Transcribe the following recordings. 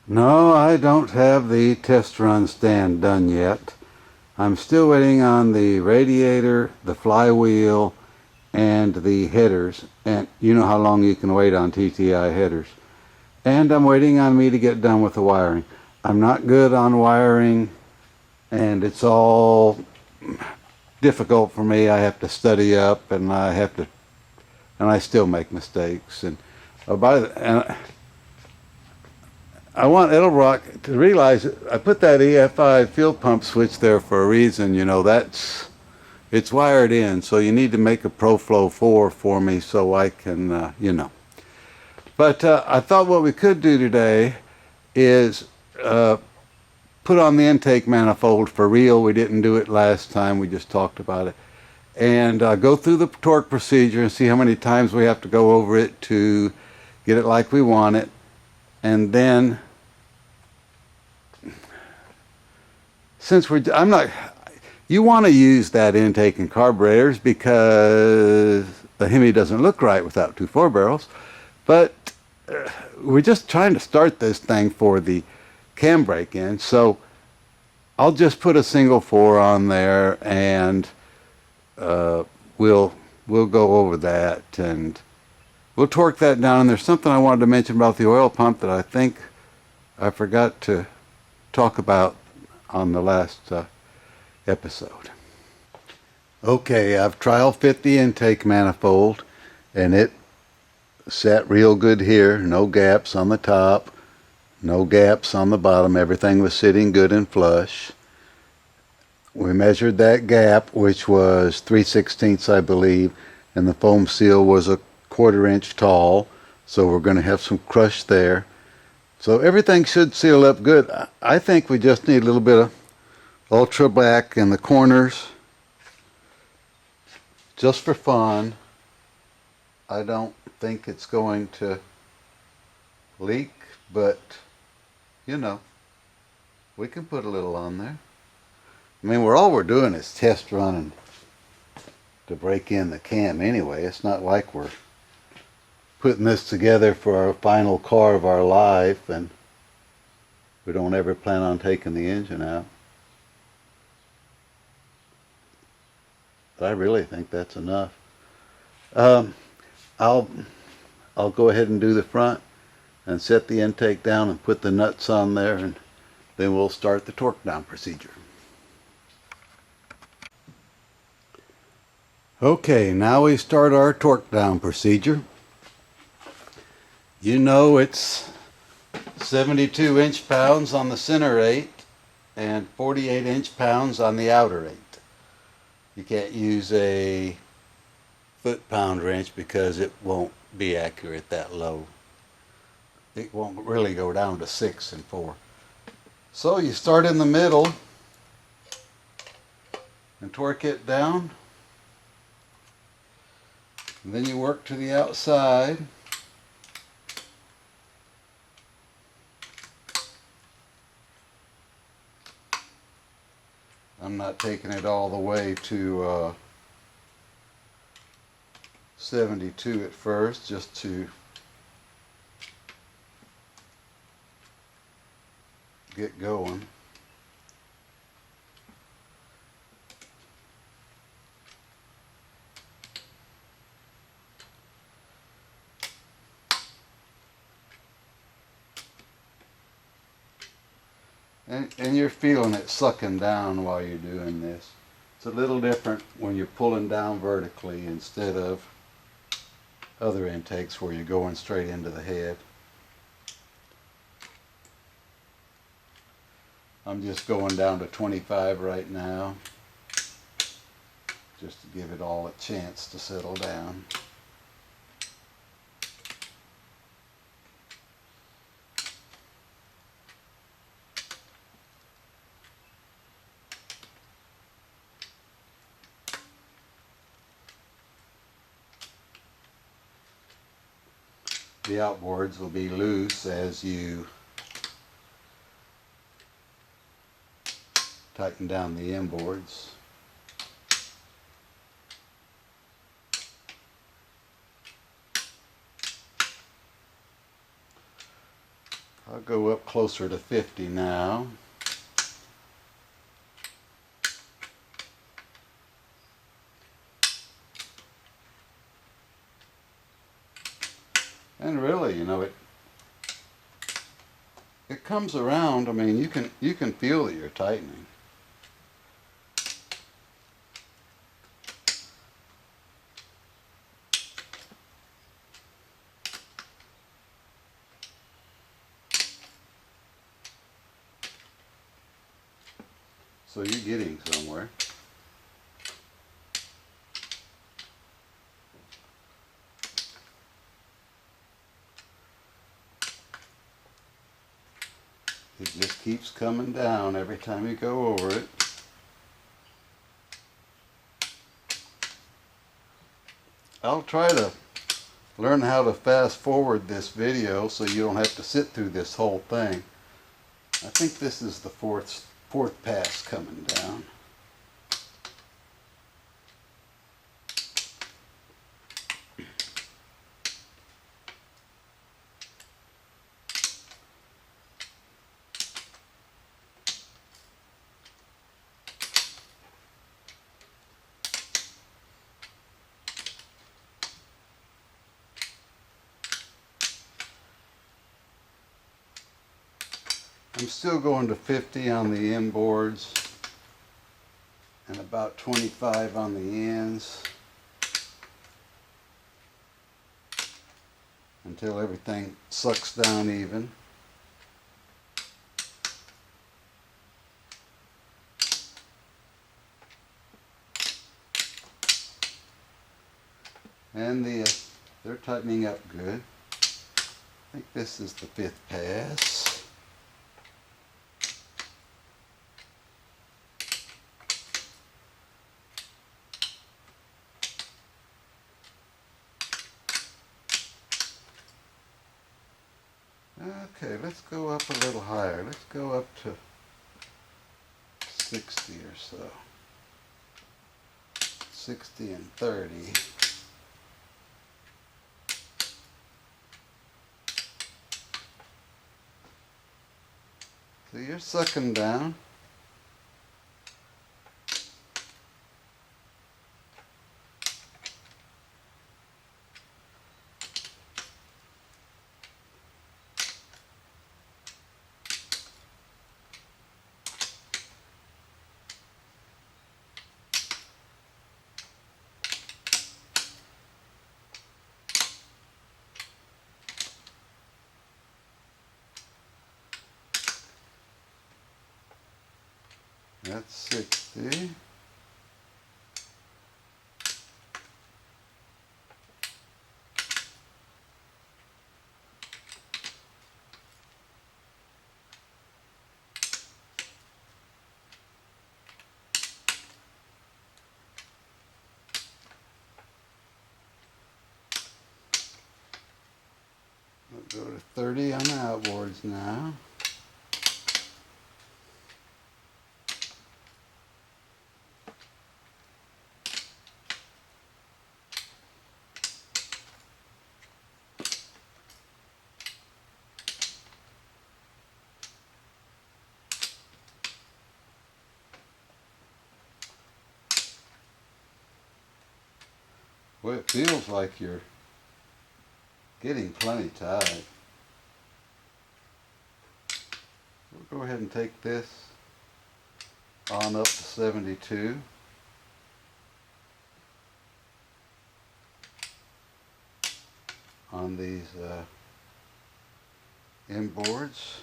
No, I don't have the test run stand done yet. I'm still waiting on the radiator, the flywheel, and the headers. And you know how long you can wait on TTI headers. And I'm waiting on me to get done with the wiring. I'm not good on wiring, and it's all difficult for me. I have to study up, and I still make mistakes. And and I want Edelbrock to realize I put that EFI field pump switch there for a reason. It's wired in, so you need to make a ProFlow 4 for me so I can. But I thought what we could do today is put on the intake manifold for real. We didn't do it last time. We just talked about it. And go through the torque procedure and see how many times we have to go over it to get it like we want it. And then, you want to use that intake and carburetors because the Hemi doesn't look right without two 4-barrels. But we're just trying to start this thing for the cam brake in. So I'll just put a single 4 on there, and we'll go over that, and we'll torque that down. And there's something I wanted to mention about the oil pump that I think I forgot to talk about on the last episode. Okay, I've trial fit the intake manifold, and it sat real good here. No gaps on the top, no gaps on the bottom. Everything was sitting good and flush. We measured that gap, which was 3/16, I believe, and the foam seal was a 1/4 inch tall, so we're going to have some crush there. So everything should seal up good. I think we just need a little bit of ultra black in the corners, just for fun. I don't think it's going to leak, but we can put a little on there. I mean, all we're doing is test running to break in the cam anyway. It's not like we're putting this together for our final car of our life, and we don't ever plan on taking the engine out. But I really think that's enough. I'll go ahead and do the front and set the intake down and put the nuts on there, and then we'll start the torque down procedure. Okay, now we start our torque down procedure. It's 72 inch-pounds on the center 8 and 48 inch-pounds on the outer 8. You can't use a foot-pound wrench because it won't be accurate that low. It won't really go down to 6 and 4. So you start in the middle and torque it down. And then you work to the outside. I'm not taking it all the way to 72 at first, just to get going. And you're feeling it sucking down while you're doing this. It's a little different when you're pulling down vertically instead of other intakes where you're going straight into the head. I'm just going down to 25 right now, just to give it all a chance to settle down. The outboards will be loose as you tighten down the inboards. I'll go up closer to 50 now. And really, you know, it comes around. I mean, you can feel that you're tightening. So you're getting somewhere. It just keeps coming down every time you go over it. I'll try to learn how to fast forward this video so you don't have to sit through this whole thing. I think this is the fourth pass coming down. I'm still going to 50 on the end boards and about 25 on the ends until everything sucks down even. And they're tightening up good. I think this is the 5th pass. Okay, let's go up a little higher. Let's go up to 60 or so. 60 and 30. So you're sucking down. That's 60. We'll go to 30 on the outboards now. Well, it feels like you're getting plenty tight. We'll go ahead and take this on up to 72. On these inboards.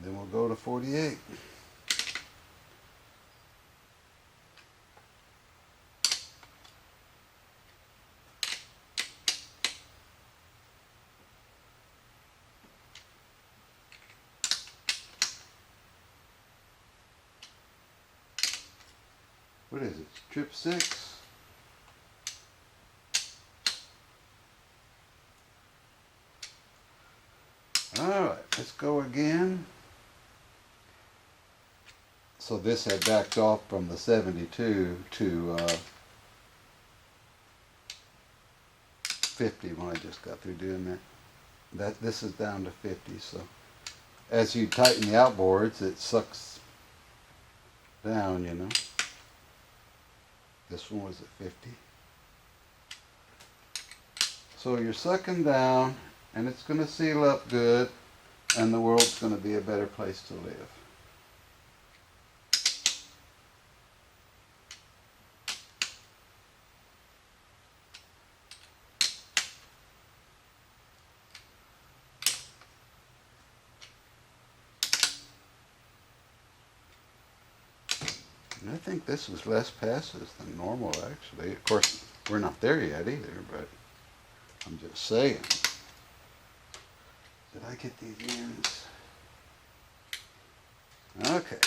Then we'll go to 48. What is it? Strip 6? Alright, let's go again. So this had backed off from the 72 to 50 when I just got through doing that. This is down to 50. So as you tighten the outboards, it sucks down, you know. This one was at 50. So you're sucking down, and it's going to seal up good, and the world's going to be a better place to live. And I think this was less passes than normal, actually. Of course, we're not there yet either, but I'm just saying. Did I get these ends? Okay.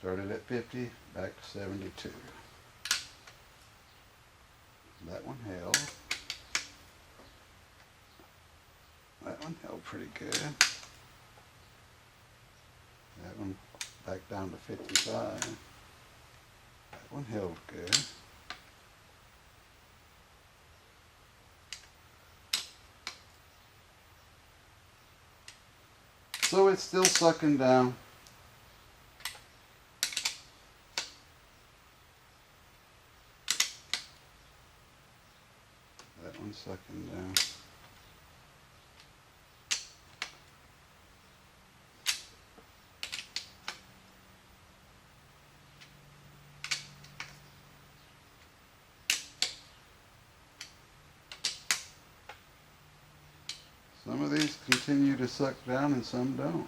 Started at 50, back to 72. That one held. That one held pretty good. That one back down to 55. That one held good. So it's still sucking down. That one's sucking down. Some of these continue to suck down and some don't.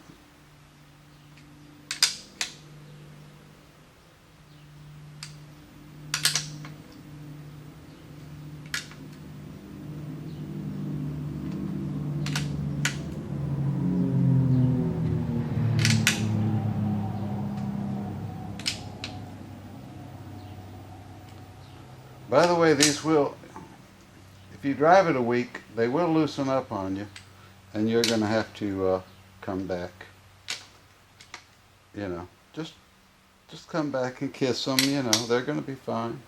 By the way, these will, if you drive it a week, they will loosen up on you, and you're going to have to come back. You know, just come back and kiss them. You know, they're going to be fine.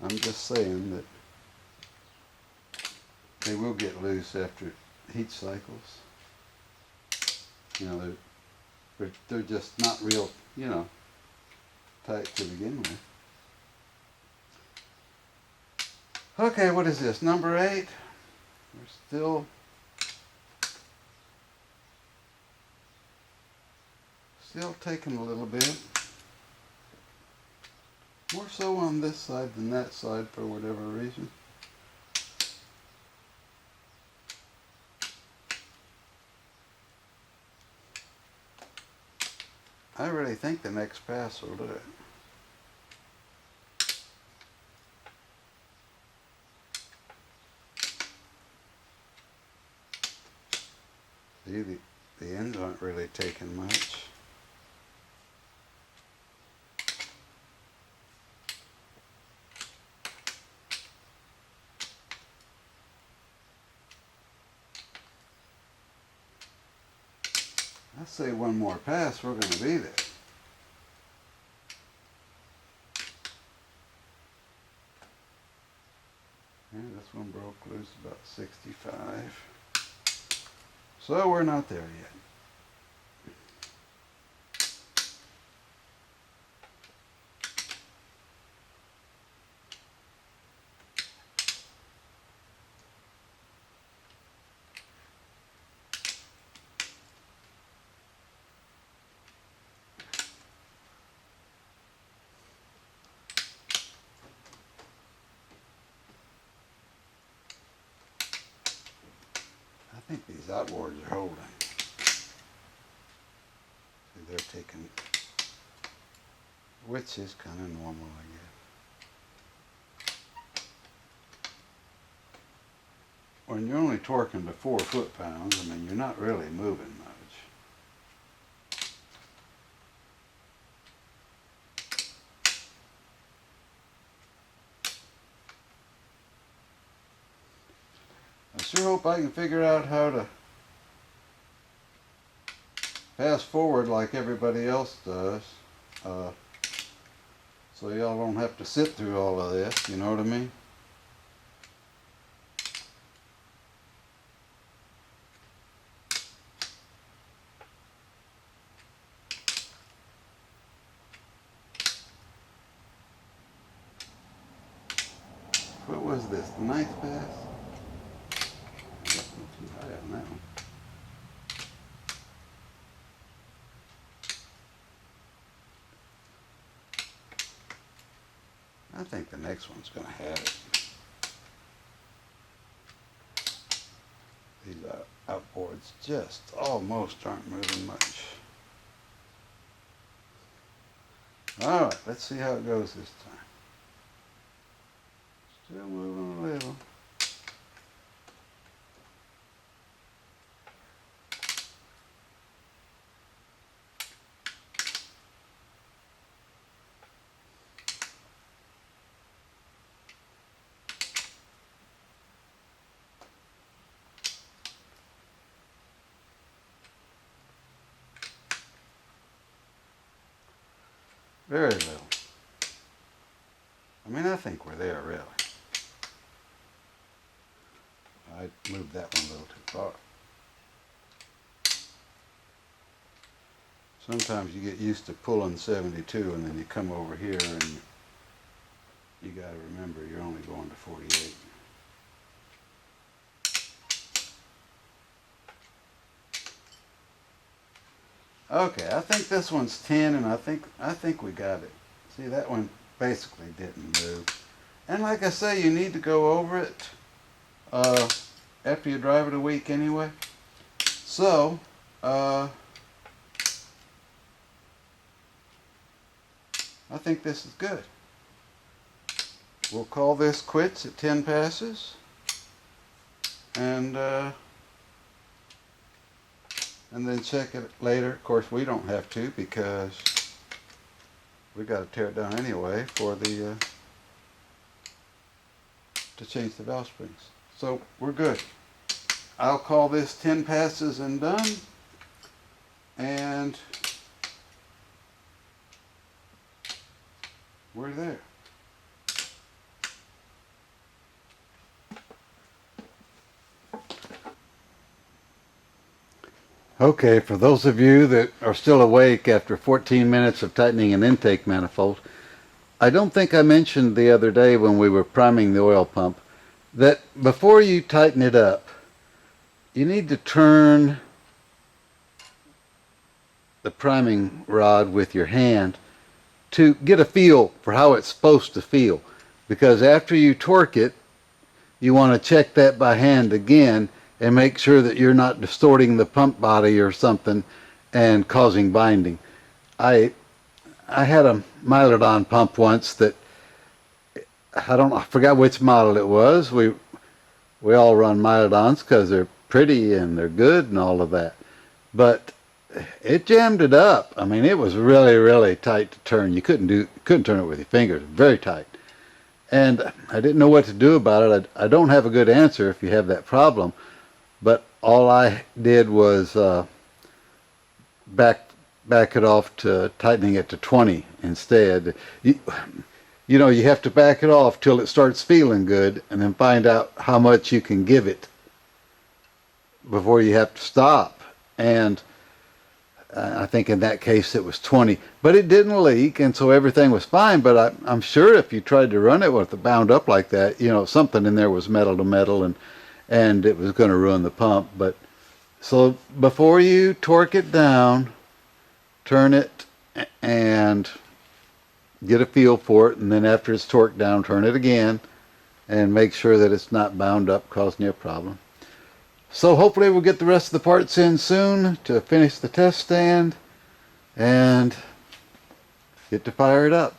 I'm just saying that they will get loose after heat cycles. You know, they're just not real, you know, tight to begin with. Okay, what is this? Number 8. We're still taking a little bit. More so on this side than that side for whatever reason. I really think the next pass will do it. See, the ends aren't really taking much. I say one more pass, we're going to be there. Yeah, this one broke loose about 65. So we're not there yet. I think these outboards are holding. See, they're taking, which is kind of normal, I guess. When you're only torquing to 4 foot-pounds, I mean, you're not really moving much. I sure hope I can figure out how to pass forward like everybody else does. Uh, so y'all don't have to sit through all of this, you know what I mean? What was this, the ninth pass? Too high on that one. I think the next one's going to have it. These outboards just almost aren't moving much. Alright, let's see how it goes this time. Still moving a little. Very little. I mean, I think we're there, really. I moved that one a little too far. Sometimes you get used to pulling 72 and then you come over here and you got to remember you're only going to 48. Okay, I think this one's 10 and I think we got it. See, that one basically didn't move. And like I say, you need to go over it after you drive it a week anyway. So, I think this is good. We'll call this quits at 10 passes. And then check it later. Of course, we don't have to because we got to tear it down anyway for the to change the valve springs. So we're good. I'll call this 10 passes and done. And we're there. Okay, for those of you that are still awake after 14 minutes of tightening an intake manifold, I don't think I mentioned the other day when we were priming the oil pump that before you tighten it up, you need to turn the priming rod with your hand to get a feel for how it's supposed to feel. Because after you torque it, you want to check that by hand again and make sure that you're not distorting the pump body or something and causing binding. I had a Mylodon pump once that I forgot which model it was. We all run Mylodons because they're pretty and they're good and all of that. But it jammed it up. I mean, it was really, really tight to turn. You couldn't turn it with your fingers. Very tight. And I didn't know what to do about it. I don't have a good answer if you have that problem. But all I did was back it off to tightening it to 20 instead. You know, you have to back it off till it starts feeling good and then find out how much you can give it before you have to stop. And I think in that case it was 20. But it didn't leak, and so everything was fine. But I'm sure if you tried to run it with it bound up like that, you know, something in there was metal to metal and it was going to ruin the pump. But so before you torque it down, turn it and get a feel for it, and then after it's torqued down, turn it again and make sure that it's not bound up, causing you a problem. So hopefully we'll get the rest of the parts in soon to finish the test stand and get to fire it up.